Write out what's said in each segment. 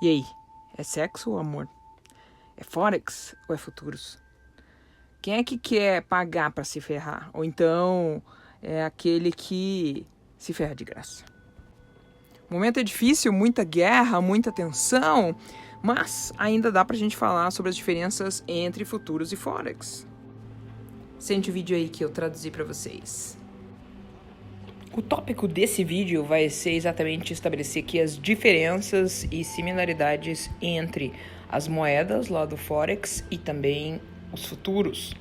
E aí, é sexo ou amor? É Forex ou é futuros? Quem é que quer pagar para se ferrar? Ou então é aquele que se ferra de graça? O momento é difícil, muita guerra, muita tensão, mas ainda dá pra gente falar sobre as diferenças entre futuros e Forex. Sente o vídeo aí que eu traduzi para vocês. O tópico desse vídeo vai ser exatamente estabelecer aqui as diferenças e similaridades entre as moedas lá do Forex e também os futuros.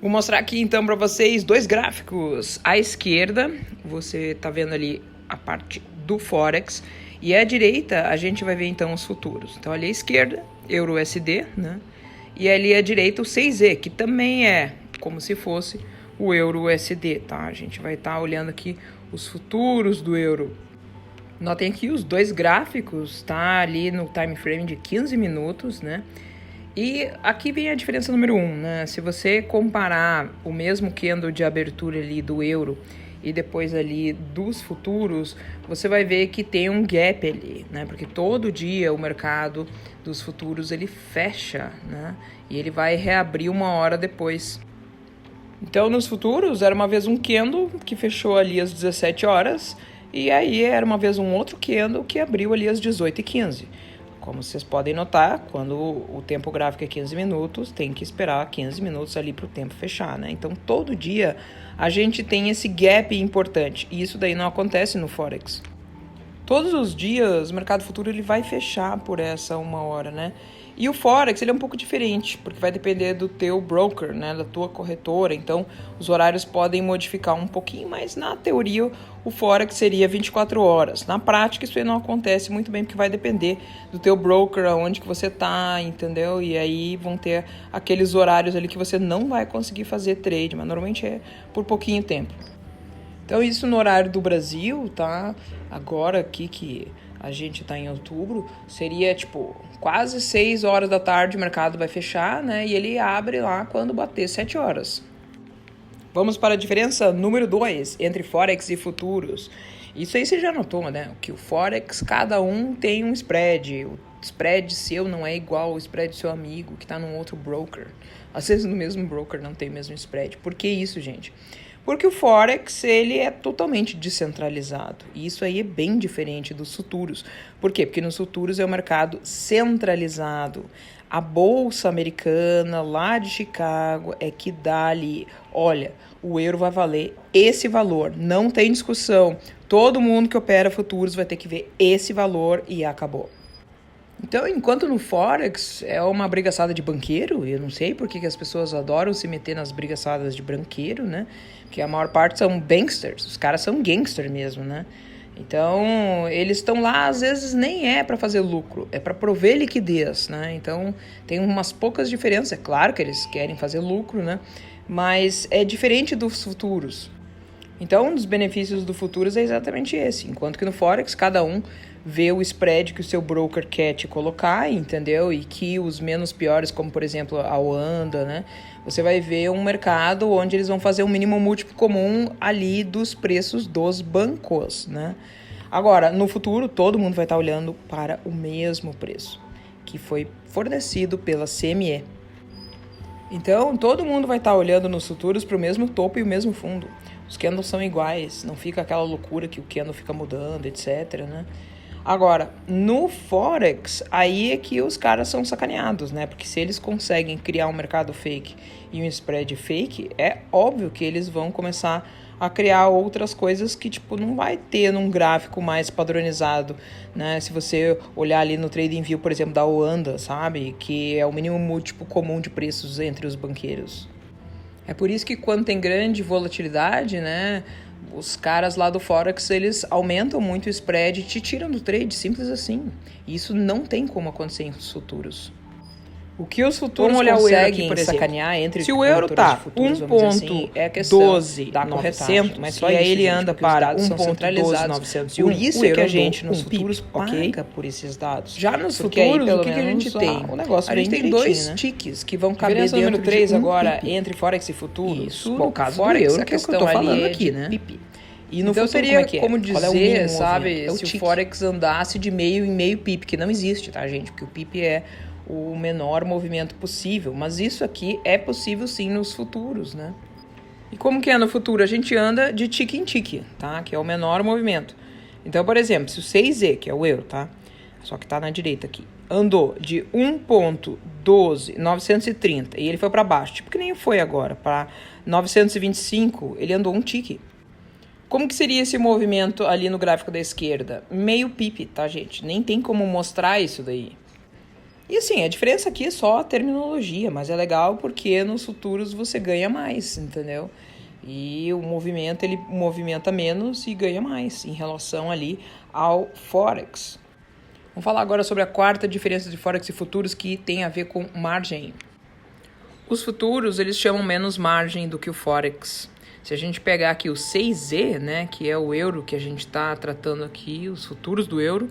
Vou mostrar aqui então para vocês dois gráficos. À esquerda, você está vendo ali a parte do Forex, e à direita a gente vai ver então os futuros. Então ali à esquerda, Euro-USD, né? E ali à direita o 6E, que também é como se fosse o Euro-USD, tá? A gente vai estar olhando aqui os futuros do euro. Notem aqui os dois gráficos, tá? Ali no time frame de 15 minutos, né? E aqui vem a diferença número 1, né? Se você comparar o mesmo candle de abertura ali do euro e depois ali dos futuros, você vai ver que tem um gap ali, né? Porque todo dia o mercado dos futuros ele fecha, né? E ele vai reabrir uma hora depois. Então, nos futuros, era uma vez um candle que fechou ali às 17 horas, e aí era uma vez um outro candle que abriu ali às 18h15. Como vocês podem notar, quando o tempo gráfico é 15 minutos, tem que esperar 15 minutos ali para o tempo fechar, né? Então, todo dia a gente tem esse gap importante, e isso daí não acontece no Forex. Todos os dias o mercado futuro ele vai fechar por essa uma hora, né? E o Forex ele é um pouco diferente, porque vai depender do teu broker, né? Da tua corretora. Então, os horários podem modificar um pouquinho, mas na teoria o Forex seria 24 horas. Na prática isso aí não acontece muito bem, porque vai depender do teu broker, aonde que você tá, entendeu? E aí vão ter aqueles horários ali que você não vai conseguir fazer trade, mas normalmente é por pouquinho tempo. Então isso no horário do Brasil, tá? Agora aqui que a gente tá em outubro, seria tipo quase 6 horas da tarde o mercado vai fechar, né? E ele abre lá quando bater 7 horas. Vamos para a diferença número 2 entre Forex e futuros. Isso aí você já notou, né? Que o Forex, cada um tem um spread. O spread seu não é igual ao spread do seu amigo que tá num outro broker. Às vezes no mesmo broker não tem o mesmo spread. Por que isso, gente? Porque o Forex ele é totalmente descentralizado. E isso aí é bem diferente dos futuros. Por quê? Porque nos futuros é um mercado centralizado. A Bolsa Americana, lá de Chicago, é que dá ali, olha, o euro vai valer esse valor. Não tem discussão. Todo mundo que opera futuros vai ter que ver esse valor e acabou. Então, enquanto no Forex é uma brigaçada de banqueiro, eu não sei porque que as pessoas adoram se meter nas brigaçadas de banqueiro, né? Porque a maior parte são banksters, os caras são gangster mesmo, né? Então, eles estão lá, às vezes nem é para fazer lucro, é para prover liquidez, né? Então, tem umas poucas diferenças, é claro que eles querem fazer lucro, né? Mas é diferente dos futuros. Então, um dos benefícios do futuros é exatamente esse. Enquanto que no Forex, cada um vê o spread que o seu broker quer te colocar, entendeu? E que os menos piores, como por exemplo a Oanda, né? Você vai ver um mercado onde eles vão fazer um mínimo múltiplo comum ali dos preços dos bancos, né? Agora, no futuro, todo mundo vai estar olhando para o mesmo preço, que foi fornecido pela CME. Então, todo mundo vai estar olhando nos futuros para o mesmo topo e o mesmo fundo. Os candles são iguais, não fica aquela loucura que o candle fica mudando, etc, né? Agora, no Forex, aí é que os caras são sacaneados, né? Porque se eles conseguem criar um mercado fake e um spread fake, é óbvio que eles vão começar a criar outras coisas que, tipo, não vai ter num gráfico mais padronizado, né? Se você olhar ali no TradingView, por exemplo, da Oanda, sabe? Que é o mínimo múltiplo comum de preços entre os banqueiros. É por isso que quando tem grande volatilidade, né, os caras lá do Forex, eles aumentam muito o spread e te tiram do trade, simples assim. E isso não tem como acontecer em futuros. O que os futuros conseguem sacanear entre se o euro tá 1.12 900, mas só aí ele anda para 1.12 por isso é que a gente nos futuros paga por esses dados. Já nos futuros, o que a gente tem? O negócio a gente tem dois tiques que vão caber dentro número 3 agora entre Forex e futuros. Isso, no caso do euro, que é o que eu tô falando aqui, né? E no então futuro, seria como é? como Qual é o dizer, mínimo sabe, movimento? É o se o tick. Forex andasse de meio em meio pip, que não existe, tá, gente? Porque o pip é o menor movimento possível. Mas isso aqui é possível sim nos futuros, né? E como que é no futuro? A gente anda de tique em tique, tá? Que é o menor movimento. Então, por exemplo, se o 6E, que é o euro, tá? Só que tá na direita aqui, andou de 1.12930 e ele foi para baixo, tipo que nem foi agora, para 925, ele andou um tique. Como que seria esse movimento ali no gráfico da esquerda? Meio pip, tá, gente? Nem tem como mostrar isso daí. E assim, a diferença aqui é só a terminologia, mas é legal porque nos futuros você ganha mais, entendeu? E o movimento, ele movimenta menos e ganha mais em relação ali ao Forex. Vamos falar agora sobre a quarta diferença de Forex e futuros, que tem a ver com margem. Os futuros, eles chamam menos margem do que o Forex. Se a gente pegar aqui o 6E, né, que é o euro que a gente está tratando aqui, os futuros do euro,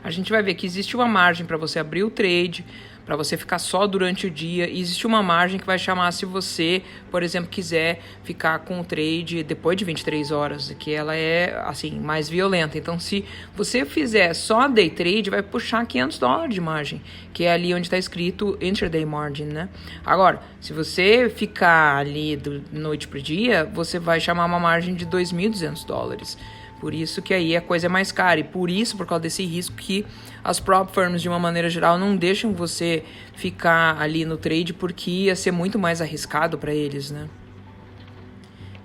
a gente vai ver que existe uma margem para você abrir o trade, para você ficar só durante o dia, e existe uma margem que vai chamar se você, por exemplo, quiser ficar com o trade depois de 23 horas, que ela é, assim, mais violenta. Então, se você fizer só day trade, vai puxar $500 de margem, que é ali onde está escrito intraday margin, né? Agora, se você ficar ali do noite pro dia, você vai chamar uma margem de $2.200. Por isso que aí a coisa é mais cara. E por isso, por causa desse risco, que as prop firms, de uma maneira geral, não deixam você ficar ali no trade, porque ia ser muito mais arriscado para eles, né?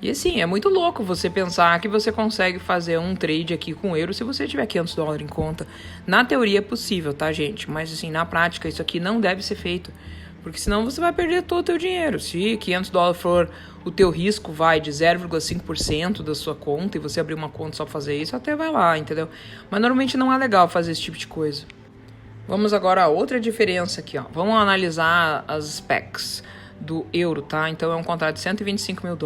E assim, é muito louco você pensar que você consegue fazer um trade aqui com euro se você tiver $500 em conta. Na teoria é possível, tá, gente? Mas assim, na prática, isso aqui não deve ser feito. Porque senão você vai perder todo o teu dinheiro. Se $500 for o teu risco, vai de 0,5% da sua conta, e você abrir uma conta só pra fazer isso, até vai lá, entendeu? Mas normalmente não é legal fazer esse tipo de coisa. Vamos agora a outra diferença aqui, ó. Vamos analisar as specs do euro, tá? Então é um contrato de $125 mil,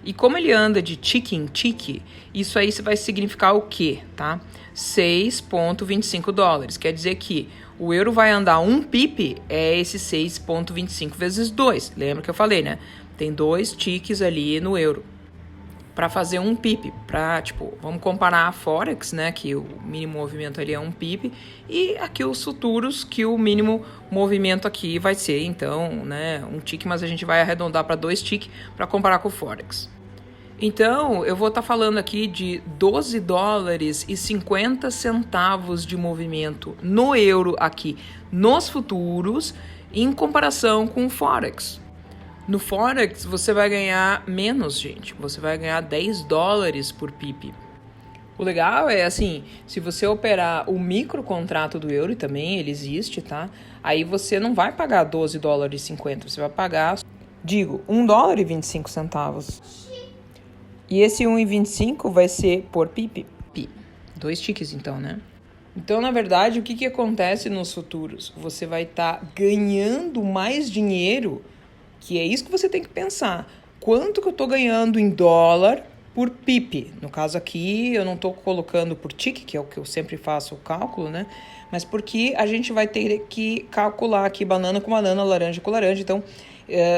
e como ele anda de tique em tique, isso aí vai significar o quê, tá? $6,25. Quer dizer que o euro vai andar um pip, é esse 6,25 vezes 2. Lembra que eu falei, né? Tem 2 tiques ali no euro para fazer um pip, para, tipo, vamos comparar a Forex, né, que o mínimo movimento ali é um pip, e aqui os futuros, que o mínimo movimento aqui vai ser, então, né, um tique, mas a gente vai arredondar para 2 tiques para comparar com o Forex. Então, eu vou estar falando aqui de $12,50 de movimento no euro aqui nos futuros, em comparação com o Forex. No Forex, você vai ganhar menos, gente. Você vai ganhar $10 por pip. O legal é, assim, se você operar o micro contrato do euro, e também ele existe, tá? Aí você não vai pagar $12,50, você vai pagar, digo, $1,25. E esse 1,25 vai ser por pip. 2 tiques, então, né? Então, na verdade, o que acontece nos futuros? Você vai estar ganhando mais dinheiro, que é isso que você tem que pensar. Quanto que eu estou ganhando em dólar por pip? No caso aqui, eu não estou colocando por tique, que é o que eu sempre faço o cálculo, né? Mas porque a gente vai ter que calcular aqui banana com banana, laranja com laranja. Então,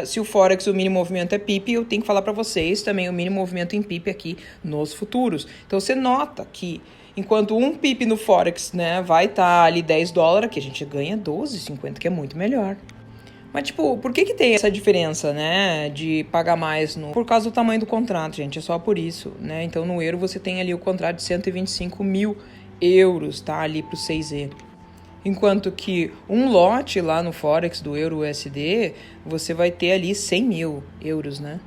se o Forex, o mínimo movimento é pip, eu tenho que falar para vocês também o mínimo movimento em pip aqui nos futuros. Então, você nota que enquanto um pip no Forex, né, vai estar ali $10, aqui a gente ganha 12,50, que é muito melhor. Mas, tipo, por que tem essa diferença, né, de pagar mais por causa do tamanho do contrato, gente, é só por isso, né? Então, no euro, você tem ali o contrato de 125 mil euros, tá, ali pro 6E. Enquanto que um lote lá no Forex do euro USD, você vai ter ali 100 mil euros, né?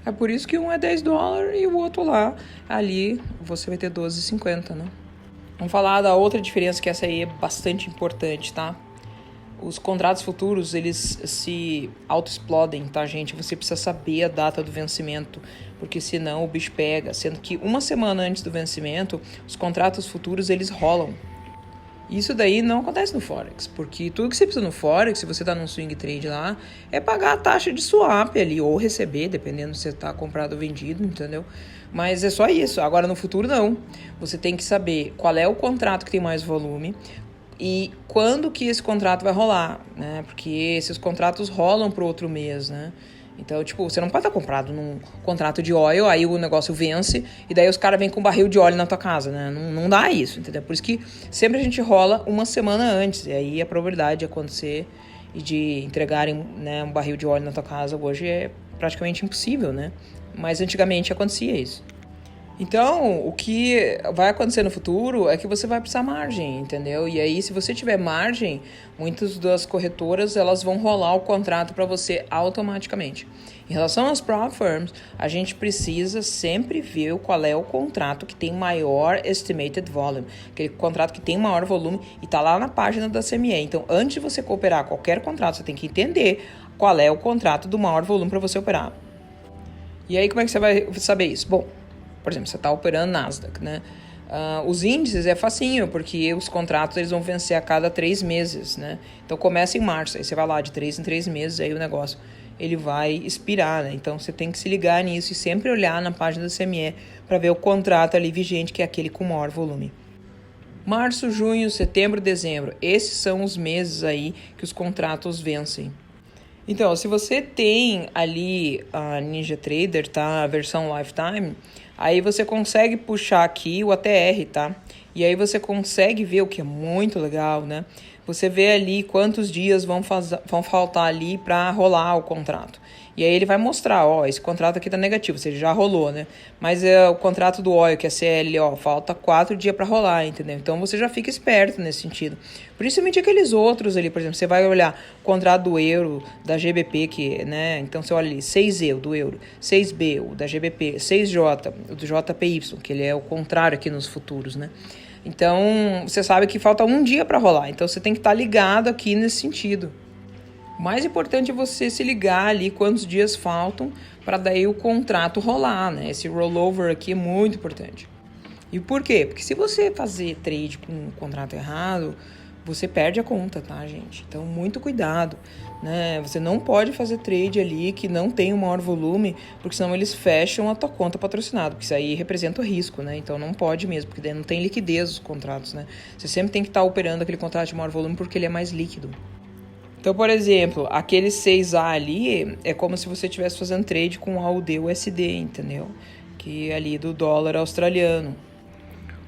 É por isso que um é $10 e o outro lá, ali, você vai ter 12,50, né? Vamos falar da outra diferença, que essa aí é bastante importante, tá? Os contratos futuros, eles se auto-explodem, tá, gente? Você precisa saber a data do vencimento, porque senão o bicho pega. Sendo que uma semana antes do vencimento, os contratos futuros, eles rolam. Isso daí não acontece no Forex, porque tudo que você precisa no Forex, se você tá num swing trade lá, é pagar a taxa de swap ali, ou receber, dependendo se você tá comprado ou vendido, entendeu? Mas é só isso. Agora, no futuro, não. Você tem que saber qual é o contrato que tem mais volume, e quando que esse contrato vai rolar, né? Porque esses contratos rolam para o outro mês, né? Então, tipo, você não pode estar comprado num contrato de óleo, aí o negócio vence, e daí os caras vêm com um barril de óleo na tua casa, né? Não dá isso, entendeu? Por isso que sempre a gente rola uma semana antes, e aí a probabilidade de acontecer e de entregarem, né, um barril de óleo na tua casa hoje é praticamente impossível, né? Mas antigamente acontecia isso. Então, o que vai acontecer no futuro é que você vai precisar margem, entendeu? E aí, se você tiver margem, muitas das corretoras elas vão rolar o contrato para você automaticamente. Em relação às prop firms, a gente precisa sempre ver qual é o contrato que tem maior estimated volume, aquele contrato que tem maior volume e está lá na página da CME. Então, antes de você operar qualquer contrato, você tem que entender qual é o contrato do maior volume para você operar. E aí, como é que você vai saber isso? Bom, por exemplo, você está operando Nasdaq, né? Os índices é facinho, porque os contratos eles vão vencer a cada 3 meses, né? Então começa em março, aí você vai lá de 3 em 3 meses, aí o negócio ele vai expirar, né? Então você tem que se ligar nisso e sempre olhar na página da CME para ver o contrato ali vigente, que é aquele com maior volume. Março, junho, setembro, dezembro, esses são os meses aí que os contratos vencem. Então, se você tem ali a NinjaTrader, tá? A versão Lifetime, aí você consegue puxar aqui o ATR, tá? E aí você consegue ver o que é muito legal, né? Você vê ali quantos dias vão faltar ali para rolar o contrato. E aí ele vai mostrar, ó, esse contrato aqui tá negativo, ou seja, já rolou, né? Mas o contrato do óleo, que é CL, ó, falta 4 dias para rolar, entendeu? Então você já fica esperto nesse sentido. Principalmente aqueles outros ali, por exemplo, você vai olhar o contrato do euro, da GBP, que, né? Então você olha ali, 6E, o do euro, 6B, o da GBP, 6J, o do JPY, que ele é o contrário aqui nos futuros, né? Então, você sabe que falta um dia para rolar. Então, você tem que estar ligado aqui nesse sentido. O mais importante é você se ligar ali quantos dias faltam para daí o contrato rolar, né? Esse rollover aqui é muito importante. E por quê? Porque se você fazer trade com um contrato errado, você perde a conta, tá, gente? Então, muito cuidado, né? Você não pode fazer trade ali que não tem o maior volume, porque senão eles fecham a tua conta patrocinada, porque isso aí representa o risco, né? Então, não pode mesmo, porque daí não tem liquidez os contratos, né? Você sempre tem que estar operando aquele contrato de maior volume porque ele é mais líquido. Então, por exemplo, aquele 6A ali é como se você estivesse fazendo trade com AUD USD, entendeu? Que é ali do dólar australiano.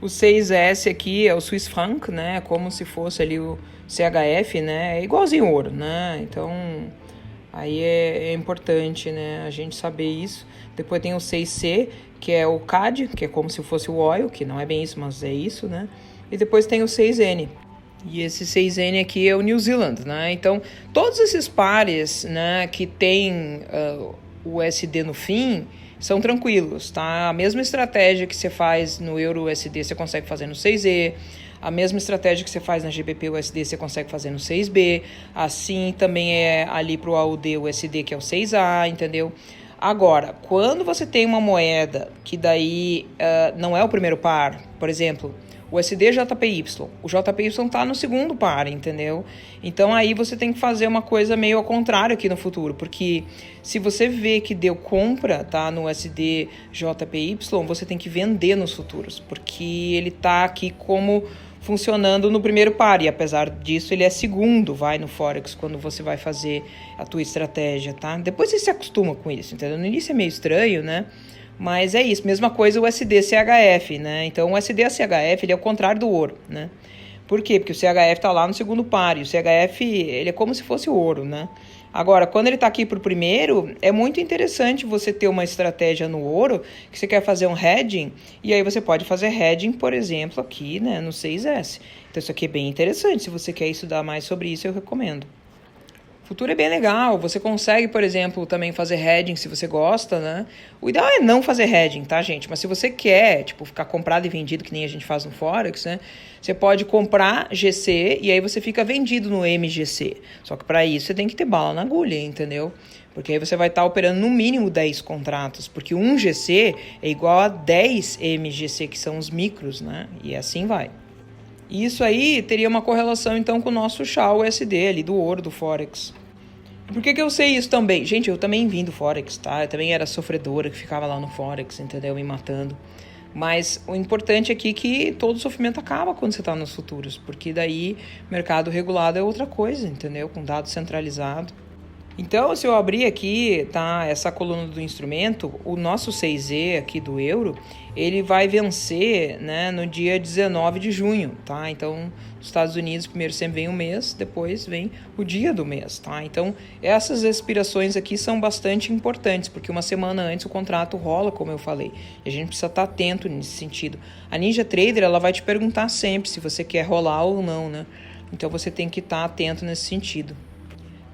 O 6S aqui é o Swiss franc, né? Como se fosse ali o CHF, né? É igualzinho ouro, né? Então, aí é importante, né? A gente saber isso. Depois tem o 6C, que é o CAD, que é como se fosse o oil, que não é bem isso, mas é isso, né? E depois tem o 6N. E esse 6N aqui é o New Zealand, né? Então, todos esses pares, né, que tem o USD no fim, são tranquilos, tá? A mesma estratégia que você faz no Euro USD, você consegue fazer no 6E. A mesma estratégia que você faz na GBP USD, você consegue fazer no 6B. Assim também é ali para o AUD USD, que é o 6A, entendeu? Agora, quando você tem uma moeda que daí não é o primeiro par, por exemplo, o USD JPY, o JPY está no segundo par, entendeu? Então aí você tem que fazer uma coisa meio ao contrário aqui no futuro, porque se você vê que deu compra, tá, no USD JPY, você tem que vender nos futuros, porque ele está aqui como funcionando no primeiro par, e apesar disso ele é segundo, vai no Forex, quando você vai fazer a tua estratégia, tá? Depois você se acostuma com isso, entendeu? No início é meio estranho, né? Mas é isso, mesma coisa o USD-CHF, né? Então o USD-CHF ele é o contrário do ouro, né? Por quê? Porque o CHF está lá no segundo par, e o CHF ele é como se fosse o ouro, né? Agora, quando ele está aqui para o primeiro, é muito interessante você ter uma estratégia no ouro, que você quer fazer um hedging, e aí você pode fazer hedging, por exemplo, aqui, né, no 6S. Então isso aqui é bem interessante, se você quer estudar mais sobre isso, eu recomendo. Futuro é bem legal, você consegue, por exemplo, também fazer hedging se você gosta, né? O ideal é não fazer hedging, tá, gente? Mas se você quer, tipo, ficar comprado e vendido, que nem a gente faz no Forex, né? Você pode comprar GC e aí você fica vendido no MGC. Só que para isso você tem que ter bala na agulha, entendeu? Porque aí você vai estar operando no mínimo 10 contratos, porque um GC é igual a 10 MGC, que são os micros, né? E assim vai. E isso aí teria uma correlação, então, com o nosso SHA USD ali, do ouro, do Forex. Por que eu sei isso também? Gente, eu também vim do Forex, tá? Eu também era sofredora que ficava lá no Forex, entendeu? Me matando. Mas o importante aqui é que todo sofrimento acaba quando você está nos futuros, porque daí mercado regulado é outra coisa, entendeu? Com dado centralizado. Então, se eu abrir aqui, tá, essa coluna do instrumento, o nosso 6E aqui do euro, ele vai vencer, né, no dia 19 de junho, tá? Então, nos Estados Unidos, primeiro sempre vem o mês, depois vem o dia do mês, tá? Então, essas expirações aqui são bastante importantes, porque uma semana antes o contrato rola, como eu falei, e a gente precisa estar atento nesse sentido. A NinjaTrader, ela vai te perguntar sempre se você quer rolar ou não, né? Então, você tem que estar atento nesse sentido.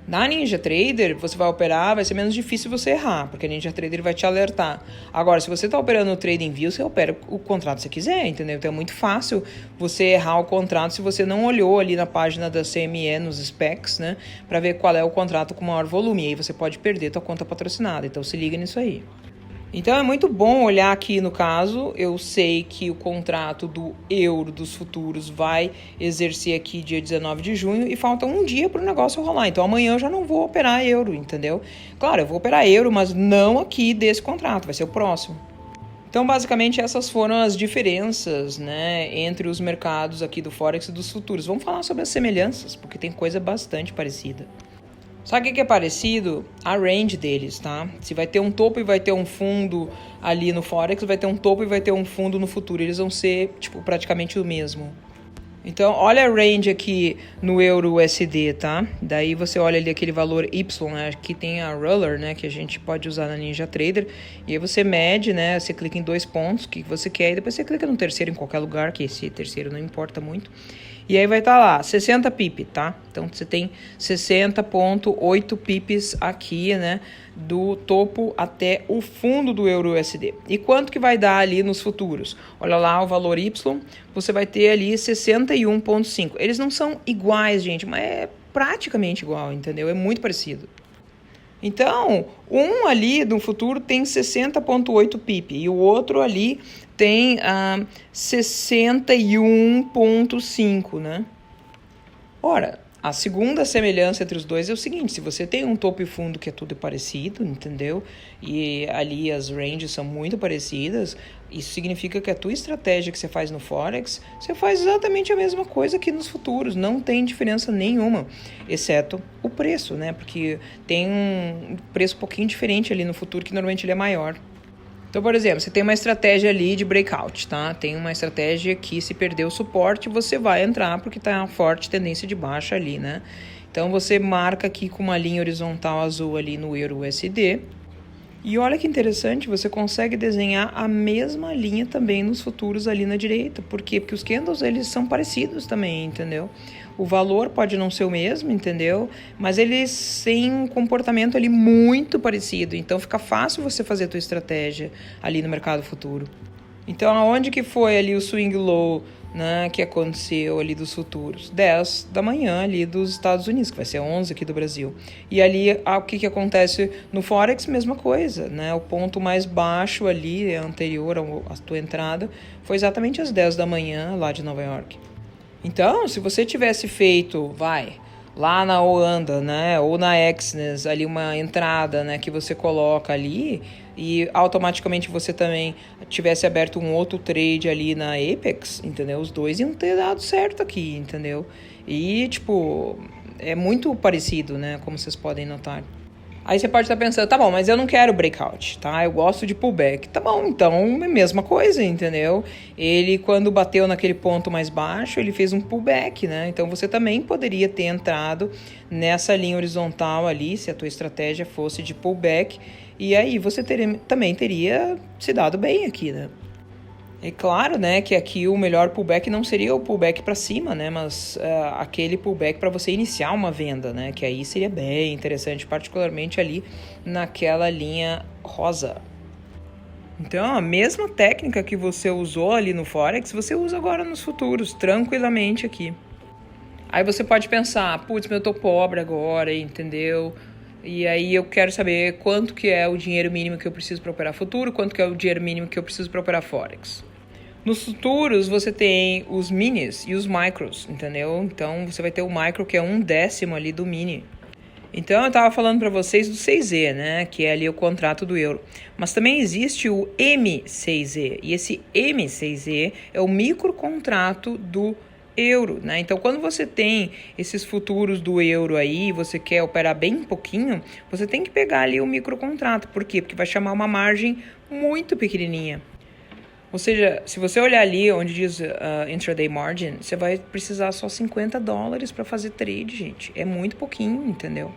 Na NinjaTrader, você vai operar, vai ser menos difícil você errar, porque a NinjaTrader vai te alertar. Agora, se você está operando no TradingView, você opera o contrato que você quiser, entendeu? Então é muito fácil você errar o contrato se você não olhou ali na página da CME, nos specs, né? Para ver qual é o contrato com maior volume. E aí você pode perder sua conta patrocinada. Então se liga nisso aí. Então é muito bom olhar aqui no caso, eu sei que o contrato do euro dos futuros vai exercer aqui dia 19 de junho e falta um dia para o negócio rolar, então amanhã eu já não vou operar euro, entendeu? Claro, eu vou operar euro, mas não aqui desse contrato, vai ser o próximo. Então basicamente essas foram as diferenças, né, entre os mercados aqui do Forex e dos futuros. Vamos falar sobre as semelhanças, porque tem coisa bastante parecida. Sabe o que é parecido? A range deles, tá? Se vai ter um topo e vai ter um fundo ali no Forex, vai ter um topo e vai ter um fundo no futuro. Eles vão ser, praticamente o mesmo. Então, olha a range aqui no euro USD, tá? Daí você olha ali aquele valor Y, né? Aqui tem a Ruler, né? Que a gente pode usar na NinjaTrader. E aí você mede, né? Você clica em 2 pontos, o que você quer. E depois você clica no terceiro em qualquer lugar, que esse terceiro não importa muito. E aí vai estar lá, 60 pip, tá? Então você tem 60,8 pips aqui, né? Do topo até o fundo do euro USD. E quanto que vai dar ali nos futuros? Olha lá o valor Y, você vai ter ali 61,5. Eles não são iguais, gente, mas é praticamente igual, entendeu? É muito parecido. Então, um ali no futuro tem 60,8 pip e o outro ali tem 61,5, né? Ora, a segunda semelhança entre os dois é o seguinte: se você tem um topo e fundo que é tudo parecido, entendeu? E ali as ranges são muito parecidas, isso significa que a tua estratégia que você faz no Forex, você faz exatamente a mesma coisa que nos futuros, não tem diferença nenhuma, exceto o preço, né? Porque tem um preço um pouquinho diferente ali no futuro, que normalmente ele é maior. Então, por exemplo, você tem uma estratégia ali de breakout, tá? Tem uma estratégia que, se perder o suporte, você vai entrar porque tá uma forte tendência de baixa ali, né? Então, você marca aqui com uma linha horizontal azul ali no euro USD. E olha que interessante, você consegue desenhar a mesma linha também nos futuros ali na direita. Por quê? Porque os candles, eles são parecidos também, entendeu? O valor pode não ser o mesmo, entendeu? Mas eles têm um comportamento ali muito parecido. Então fica fácil você fazer a tua estratégia ali no mercado futuro. Então aonde que foi ali o swing low, né, que aconteceu ali dos futuros? 10 da manhã ali dos Estados Unidos, que vai ser 11 aqui do Brasil. E ali o que acontece no Forex? Mesma coisa, né? O ponto mais baixo ali, anterior à tua entrada, foi exatamente às 10 da manhã lá de Nova York. Então, se você tivesse feito, lá na Holanda, né, ou na Exnes, ali uma entrada, né, que você coloca ali, e automaticamente você também tivesse aberto um outro trade ali na Apex, entendeu? Os dois iam ter dado certo aqui, entendeu? E, é muito parecido, né, como vocês podem notar. Aí você pode estar pensando, tá bom, mas eu não quero breakout, tá? Eu gosto de pullback. Tá bom, então é a mesma coisa, entendeu? Ele, quando bateu naquele ponto mais baixo, ele fez um pullback, né? Então você também poderia ter entrado nessa linha horizontal ali, se a tua estratégia fosse de pullback, e aí você também teria se dado bem aqui, né? É claro, né, que aqui o melhor pullback não seria o pullback para cima, né, mas aquele pullback para você iniciar uma venda, né, que aí seria bem interessante, particularmente ali naquela linha rosa. Então, a mesma técnica que você usou ali no Forex, você usa agora nos futuros, tranquilamente aqui. Aí você pode pensar, putz, mas eu tô pobre agora, entendeu? E aí eu quero saber quanto que é o dinheiro mínimo que eu preciso para operar futuro, quanto que é o dinheiro mínimo que eu preciso para operar Forex. Nos futuros, você tem os minis e os micros, entendeu? Então, você vai ter o micro, que é 1/10 ali do mini. Então, eu estava falando para vocês do 6E, né? Que é ali o contrato do euro. Mas também existe o M6E. E esse M6E é o microcontrato do euro, né? Então, quando você tem esses futuros do euro aí, você quer operar bem pouquinho, você tem que pegar ali o microcontrato. Por quê? Porque vai chamar uma margem muito pequenininha. Ou seja, se você olhar ali onde diz intraday margin, você vai precisar só $50 para fazer trade, gente. É muito pouquinho, entendeu?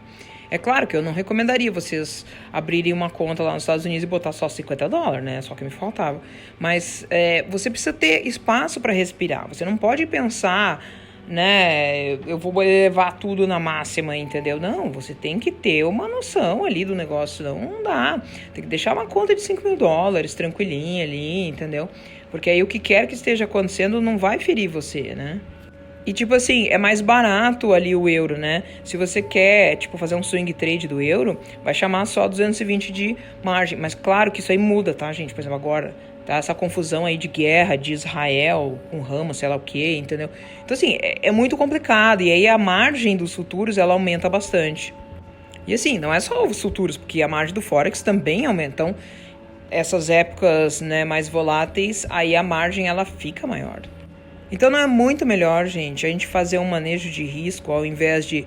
É claro que eu não recomendaria vocês abrirem uma conta lá nos Estados Unidos e botar só $50, né? Só que me faltava. Mas você precisa ter espaço para respirar. Você não pode pensar, né? Eu vou levar tudo na máxima, entendeu? Não, você tem que ter uma noção ali do negócio. Não dá. Tem que deixar uma conta de $5.000 tranquilinha ali, entendeu? Porque aí o que quer que esteja acontecendo não vai ferir você, né? E, tipo assim, é mais barato ali o euro, né? Se você quer, tipo, fazer um swing trade do euro, vai chamar só 220 de margem. Mas claro que isso aí muda, tá, gente? Por exemplo, agora, tá essa confusão aí de guerra de Israel com Hamas, sei lá o quê, entendeu? Então, assim, é muito complicado. E aí a margem dos futuros, ela aumenta bastante. E, assim, não é só os futuros, porque a margem do Forex também aumenta. Então, essas épocas, né, mais voláteis, aí a margem, ela fica maior. Então não é muito melhor, gente, a gente fazer um manejo de risco ao invés de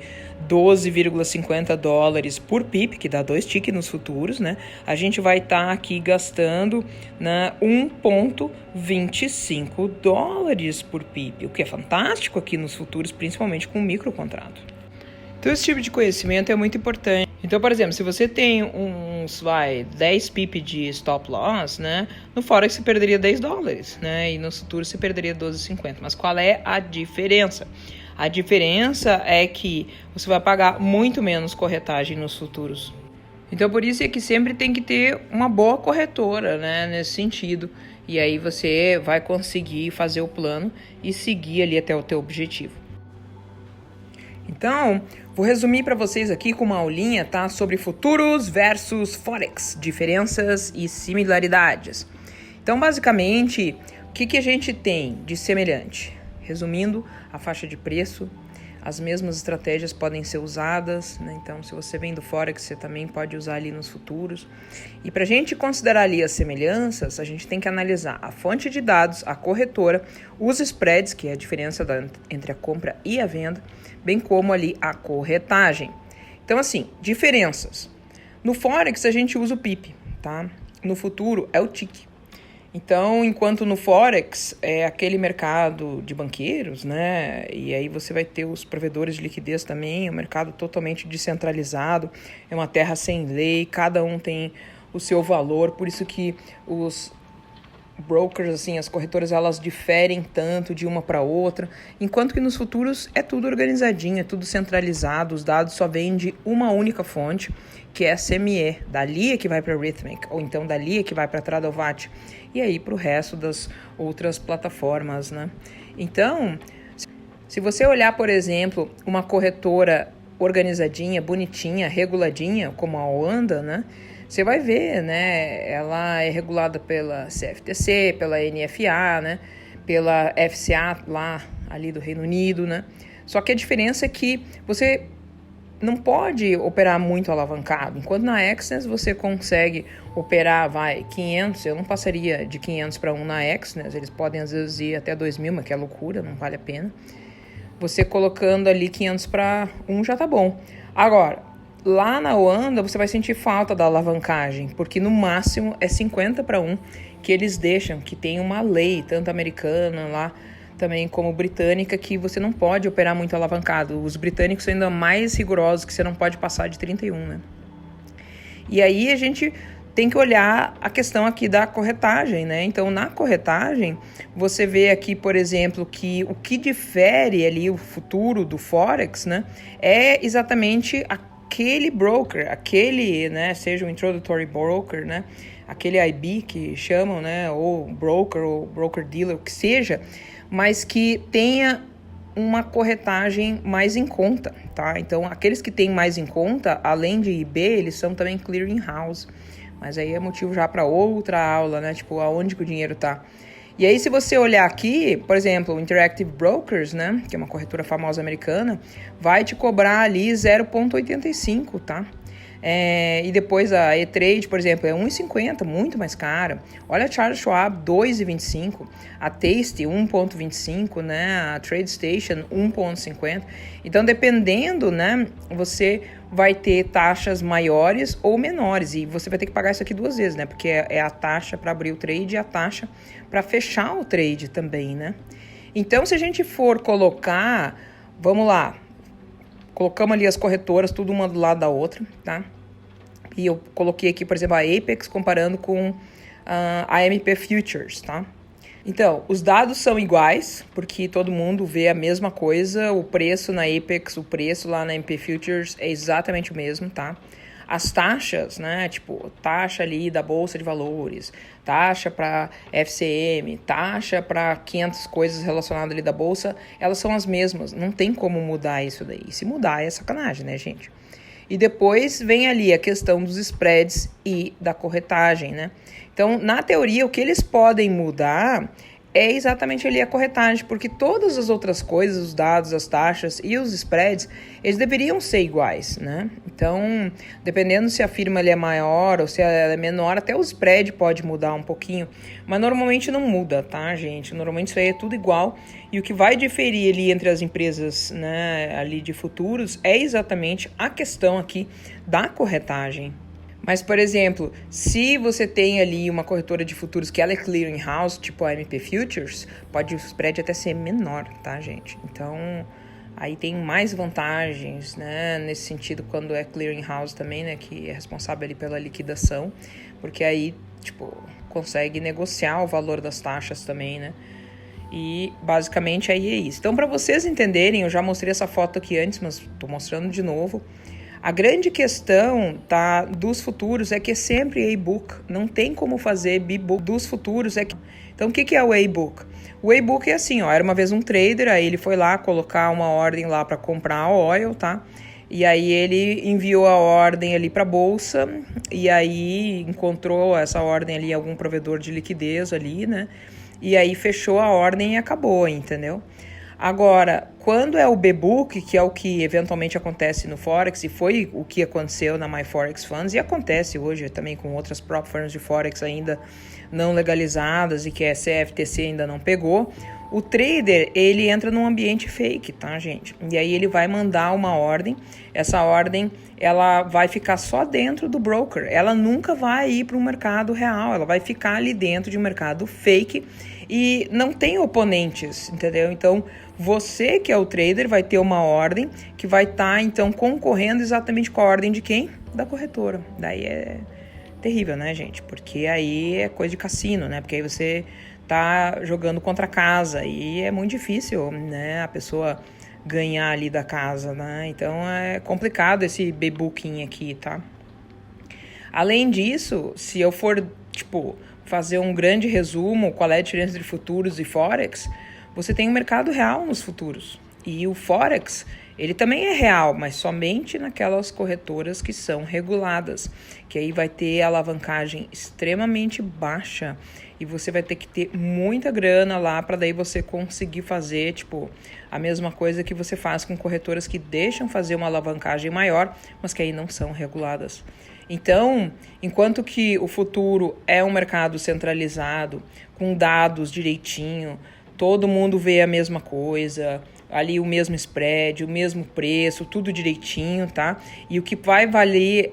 $12,50 por pip, que dá 2 ticks nos futuros, né? A gente vai estar aqui gastando, né, $1,25 por pip, o que é fantástico aqui nos futuros, principalmente com o microcontrato. Então esse tipo de conhecimento é muito importante. Então, por exemplo, se você tem uns 10 pip de stop loss, né? No Forex você perderia $10, né? E no futuro você perderia 12,50. Mas qual é a diferença? A diferença é que você vai pagar muito menos corretagem nos futuros. Então, por isso é que sempre tem que ter uma boa corretora, né? Nesse sentido. E aí você vai conseguir fazer o plano e seguir ali até o teu objetivo. Então, vou resumir para vocês aqui com uma aulinha, tá? Sobre futuros versus Forex, diferenças e similaridades. Então, basicamente, o que a gente tem de semelhante? Resumindo, a faixa de preço, as mesmas estratégias podem ser usadas, né? Então, se você vem do Forex, você também pode usar ali nos futuros. E para a gente considerar ali as semelhanças, a gente tem que analisar a fonte de dados, a corretora, os spreads, que é a diferença entre a compra e a venda, bem como ali a corretagem. Então, assim, diferenças. No Forex, a gente usa o PIP, tá? No futuro, é o TIC. Então, enquanto no Forex é aquele mercado de banqueiros, né? E aí você vai ter os provedores de liquidez também, é um mercado totalmente descentralizado, é uma terra sem lei, cada um tem o seu valor, por isso que os brokers, assim, as corretoras, elas diferem tanto de uma para outra, enquanto que nos futuros é tudo organizadinho, é tudo centralizado, os dados só vêm de uma única fonte, que é a CME, dali é que vai para a Rithmic, ou então dali é que vai para a Tradovat, e aí para o resto das outras plataformas, né? Então, se você olhar, por exemplo, uma corretora organizadinha, bonitinha, reguladinha, como a Oanda, né? Você vai ver, né? Ela é regulada pela CFTC, pela NFA, né? Pela FCA lá, ali do Reino Unido, né? Só que a diferença é que você não pode operar muito alavancado. Enquanto na Exness você consegue operar, 500, eu não passaria de 500 para 1 na Exness, eles podem às vezes ir até 2.000, mas que é loucura, não vale a pena. Você colocando ali 500 para 1 já tá bom. Agora, lá na Oanda você vai sentir falta da alavancagem, porque no máximo é 50 para 1 que eles deixam, que tem uma lei, tanto americana lá, também como britânica, que você não pode operar muito alavancado. Os britânicos são ainda mais rigorosos, que você não pode passar de 31, né? E aí a gente tem que olhar a questão aqui da corretagem, né? Então, na corretagem, você vê aqui, por exemplo, que o que difere ali o futuro do Forex, né? É exatamente aquele broker, aquele, né? Seja o introductory broker, né? Aquele IB que chamam, né? Ou broker dealer, o que seja, mas que tenha uma corretagem mais em conta, tá? Então, aqueles que têm mais em conta, além de IB, eles são também clearing house. Mas aí é motivo já para outra aula, né? Tipo, aonde que o dinheiro tá. E aí, se você olhar aqui, por exemplo, o Interactive Brokers, né? Que é uma corretora famosa americana, vai te cobrar ali 0,85, tá? E depois a E-Trade, por exemplo, é 1,50, muito mais cara. Olha a Charles Schwab, 2,25. A Tasty, 1,25, né? A TradeStation, 1,50. Então, dependendo, né? Você vai ter taxas maiores ou menores. E você vai ter que pagar isso aqui 2 vezes, né? Porque é a taxa para abrir o trade e a taxa para fechar o trade também, né? Então, se a gente for colocar, vamos lá, colocamos ali as corretoras, tudo uma do lado da outra, tá? E eu coloquei aqui, por exemplo, a Apex comparando com a MP Futures, tá? Então, os dados são iguais, porque todo mundo vê a mesma coisa. O preço na Apex, o preço lá na MP Futures é exatamente o mesmo, tá? As taxas, né? Tipo, taxa ali da Bolsa de Valores, taxa para FCM, taxa para 500 coisas relacionadas ali da Bolsa, elas são as mesmas. Não tem como mudar isso daí. Se mudar é sacanagem, né, gente? E depois vem ali a questão dos spreads e da corretagem, né? Então, na teoria, o que eles podem mudar é exatamente ali a corretagem, porque todas as outras coisas, os dados, as taxas e os spreads, eles deveriam ser iguais, né? Então, dependendo se a firma ali é maior ou se ela é menor, até o spread pode mudar um pouquinho, mas normalmente não muda, tá, gente? Normalmente isso aí é tudo igual, e o que vai diferir ali entre as empresas, né, ali de futuros é exatamente a questão aqui da corretagem. Mas, por exemplo, se você tem ali uma corretora de futuros que ela é clearing house, tipo a MP Futures, pode o spread até ser menor, tá, gente? Então, aí tem mais vantagens, né, nesse sentido, quando é clearing house também, né, que é responsável ali pela liquidação, porque aí, tipo, consegue negociar o valor das taxas também, né? E basicamente aí é isso. Então, para vocês entenderem, eu já mostrei essa foto aqui antes, mas estou mostrando de novo. A grande questão, tá, dos futuros é que é sempre A-Book. Não tem como fazer B-Book dos futuros. Então, o que é o A-Book? O A-Book é assim, ó, era uma vez um trader, aí ele foi lá colocar uma ordem lá para comprar a oil, tá? E aí ele enviou a ordem ali para a bolsa, e aí encontrou essa ordem ali em algum provedor de liquidez ali, né? E aí fechou a ordem e acabou, entendeu? Agora, quando é o B-Book, que é o que eventualmente acontece no Forex, e foi o que aconteceu na MyForex Funds, e acontece hoje também com outras prop firms de Forex ainda não legalizadas e que a CFTC ainda não pegou, o trader, ele entra num ambiente fake, tá, gente? E aí ele vai mandar uma ordem, essa ordem, ela vai ficar só dentro do broker, ela nunca vai ir para o mercado real, ela vai ficar ali dentro de um mercado fake e não tem oponentes, entendeu? Então, você que é o trader vai ter uma ordem que vai estar, então, concorrendo exatamente com a ordem de quem? Da corretora. Daí é terrível, né, gente? Porque aí é coisa de cassino, né? Porque aí você tá jogando contra a casa e é muito difícil, né, a pessoa ganhar ali da casa, né? Então é complicado esse B-Booking aqui, tá? Além disso, se eu for, tipo, fazer um grande resumo, qual é a diferença entre futuros e Forex, você tem um mercado real nos futuros. E o Forex, ele também é real, mas somente naquelas corretoras que são reguladas, que aí vai ter alavancagem extremamente baixa e você vai ter que ter muita grana lá para daí você conseguir fazer, tipo, a mesma coisa que você faz com corretoras que deixam fazer uma alavancagem maior, mas que aí não são reguladas. Então, enquanto que o futuro é um mercado centralizado, com dados direitinho, todo mundo vê a mesma coisa, ali o mesmo spread, o mesmo preço, tudo direitinho, tá? E o que vai valer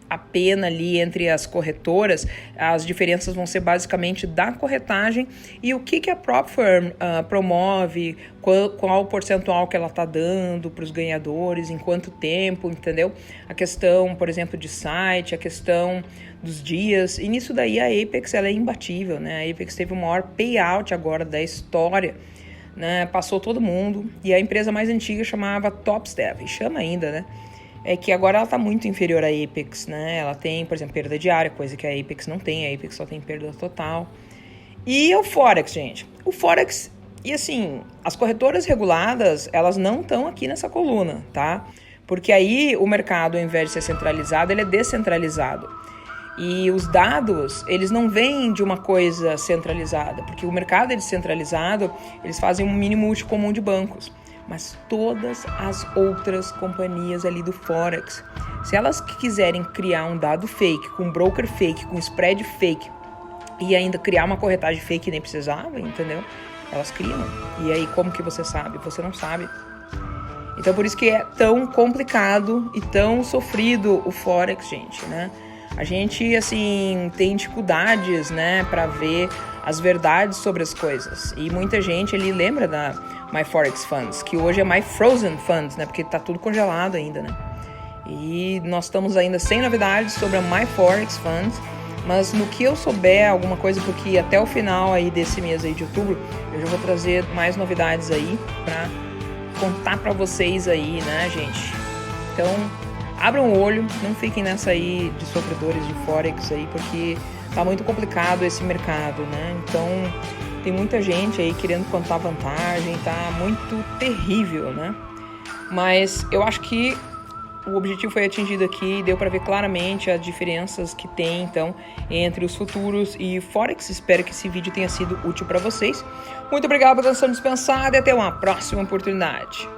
a pena ali entre as corretoras, as diferenças vão ser basicamente da corretagem e o que a prop firm promove, qual o percentual que ela está dando para os ganhadores, em quanto tempo, entendeu? A questão, por exemplo, de site, a questão dos dias, e nisso daí a Apex ela é imbatível, né? A Apex teve o maior payout agora da história, né? Passou todo mundo, e a empresa mais antiga chamava Topstep, e chama ainda, né? É que agora ela está muito inferior à Apex, né? Ela tem, por exemplo, perda diária, coisa que a Apex não tem. A Apex só tem perda total. E o Forex, gente. O Forex, e assim, as corretoras reguladas, elas não estão aqui nessa coluna, tá? Porque aí o mercado, ao invés de ser centralizado, ele é descentralizado. E os dados, eles não vêm de uma coisa centralizada, porque o mercado é descentralizado, eles fazem um mínimo útil comum de bancos. Mas todas as outras companhias ali do Forex Se elas quiserem criar um dado fake, com broker fake, com spread fake, e ainda criar uma corretagem fake que nem precisava, entendeu? Elas criam. E aí, como que você sabe? Você não sabe. Então, por isso que é tão complicado e tão sofrido o Forex, gente, né? A gente, assim, tem dificuldades, né, para ver as verdades sobre as coisas. E muita gente ali lembra da My Forex Funds, que hoje é My Frozen Funds, né, porque tá tudo congelado ainda, né? E nós estamos ainda sem novidades sobre a My Forex Funds, mas no que eu souber alguma coisa, porque até o final aí desse mês aí de outubro, eu já vou trazer mais novidades aí pra contar pra vocês aí, né, gente? Então, abram o olho, não fiquem nessa aí de sofredores de Forex aí, porque tá muito complicado esse mercado, né? Então, tem muita gente aí querendo contar vantagem, tá muito terrível, né? Mas eu acho que o objetivo foi atingido aqui, deu para ver claramente as diferenças que tem, então, entre os futuros e Forex. Espero que esse vídeo tenha sido útil para vocês. Muito obrigado pela atenção dispensada e até uma próxima oportunidade.